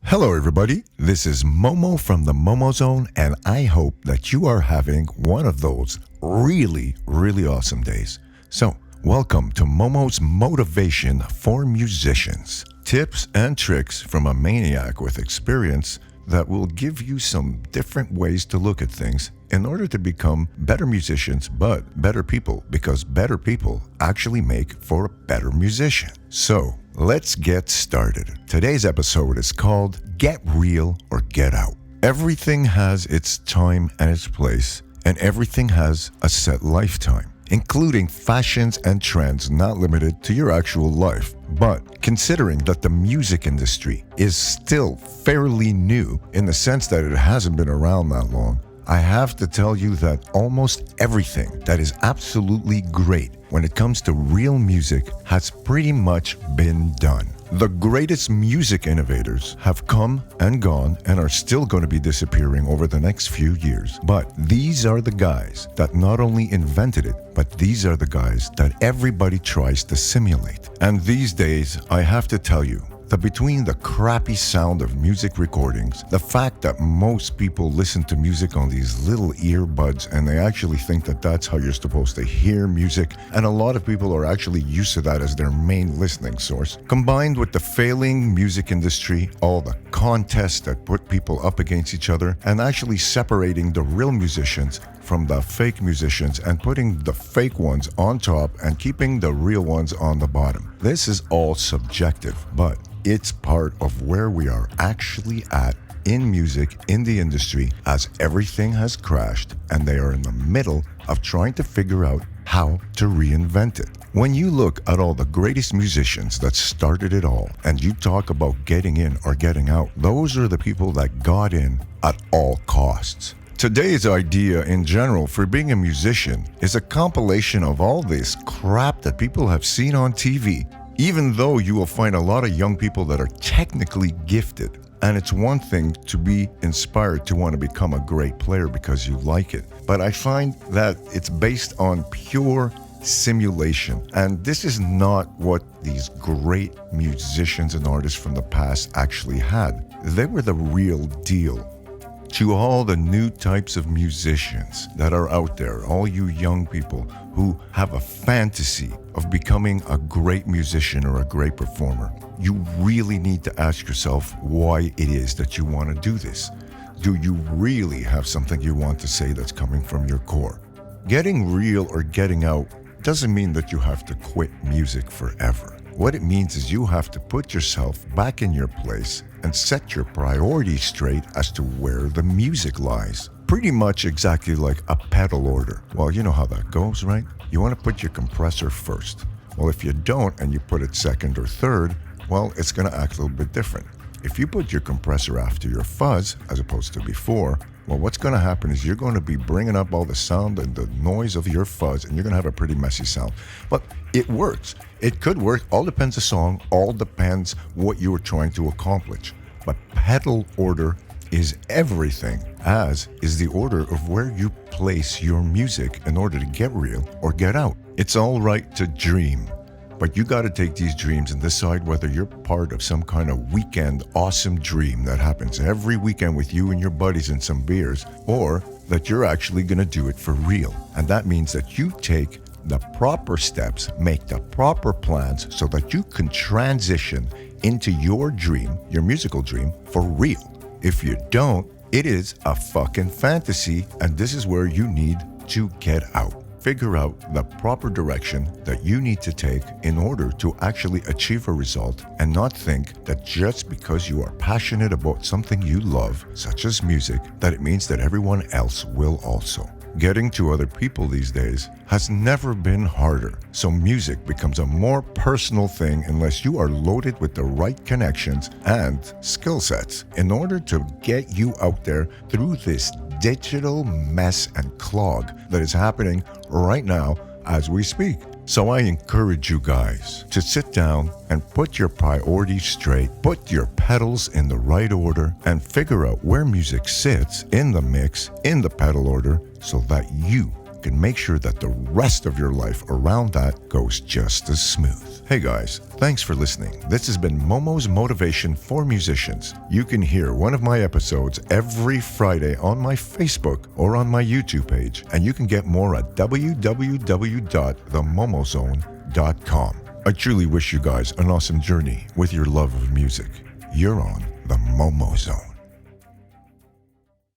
Hello, everybody. This is Momo from TheMomoZone, and I hope that you are having one of those really, really awesome days. So, welcome to Momo's Motivation for Musicians. Tips and tricks from a maniac with experience that will give you some different ways to look at things in order to become better musicians, but better people, because better people actually make for a better musician. So, let's get started. Today's episode is called Get Real or Get Out. Everything has its time and its place, and everything has a set lifetime, including fashions and trends not limited to your actual life. But considering that the music industry is still fairly new in the sense that it hasn't been around that long, I have to tell you that almost everything that is absolutely great when it comes to real music has pretty much been done. The greatest music innovators have come and gone and are still going to be disappearing over the next few years. But these are the guys that not only invented it, but these are the guys that everybody tries to simulate. And these days, I have to tell you, that between the crappy sound of music recordings, the fact that most people listen to music on these little earbuds and they actually think that that's how you're supposed to hear music, and a lot of people are actually used to that as their main listening source, combined with the failing music industry, all the contests that put people up against each other, and actually separating the real musicians from the fake musicians and putting the fake ones on top and keeping the real ones on the bottom. This is all subjective, but it's part of where we are actually at in music, in the industry, as everything has crashed and they are in the middle of trying to figure out how to reinvent it. When you look at all the greatest musicians that started it all and you talk about getting in or getting out, those are the people that got in at all costs. Today's idea in general for being a musician is a compilation of all this crap that people have seen on TV, even though you will find a lot of young people that are technically gifted. And it's one thing to be inspired to want to become a great player because you like it. But I find that it's based on pure simulation. And this is not what these great musicians and artists from the past actually had. They were the real deal. To all the new types of musicians that are out there, all you young people who have a fantasy of becoming a great musician or a great performer, you really need to ask yourself why it is that you want to do this. Do you really have something you want to say that's coming from your core? Getting real or getting out doesn't mean that you have to quit music forever. What it means is you have to put yourself back in your place and set your priorities straight as to where the music lies. Pretty much exactly like a pedal order. Well, you know how that goes, right? You want to put your compressor first. Well, if you don't and you put it second or third, well, it's going to act a little bit different. If you put your compressor after your fuzz, as opposed to before, well, what's going to happen is you're going to be bringing up all the sound and the noise of your fuzz, and you're going to have a pretty messy sound. But it works. It could work. All depends the song. All depends what you were trying to accomplish. But pedal order is everything, as is the order of where you place your music in order to get real or get out. It's all right to dream, but you got to take these dreams and decide whether you're part of some kind of weekend awesome dream that happens every weekend with you and your buddies and some beers, or that you're actually going to do it for real. And that means that you take the proper steps, make the proper plans so that you can transition into your dream, your musical dream, for real. If you don't, it is a fucking fantasy, and this is where you need to get out. Figure out the proper direction that you need to take in order to actually achieve a result, and not think that just because you are passionate about something you love, such as music, that it means that everyone else will also. Getting to other people these days has never been harder, so music becomes a more personal thing unless you are loaded with the right connections and skill sets in order to get you out there through this digital mess and clog that is happening right now as we speak. So I encourage you guys to sit down and put your priorities straight, put your pedals in the right order, and figure out where music sits in the mix, in the pedal order, so that you can make sure that the rest of your life around that goes just as smooth. Hey guys, thanks for listening. This has been Momo's Motivation for Musicians. You can hear one of my episodes every Friday on my Facebook or on my YouTube page, and you can get more at www.TheMomoZone.com. I truly wish you guys an awesome journey with your love of music. You're on the Momo Zone.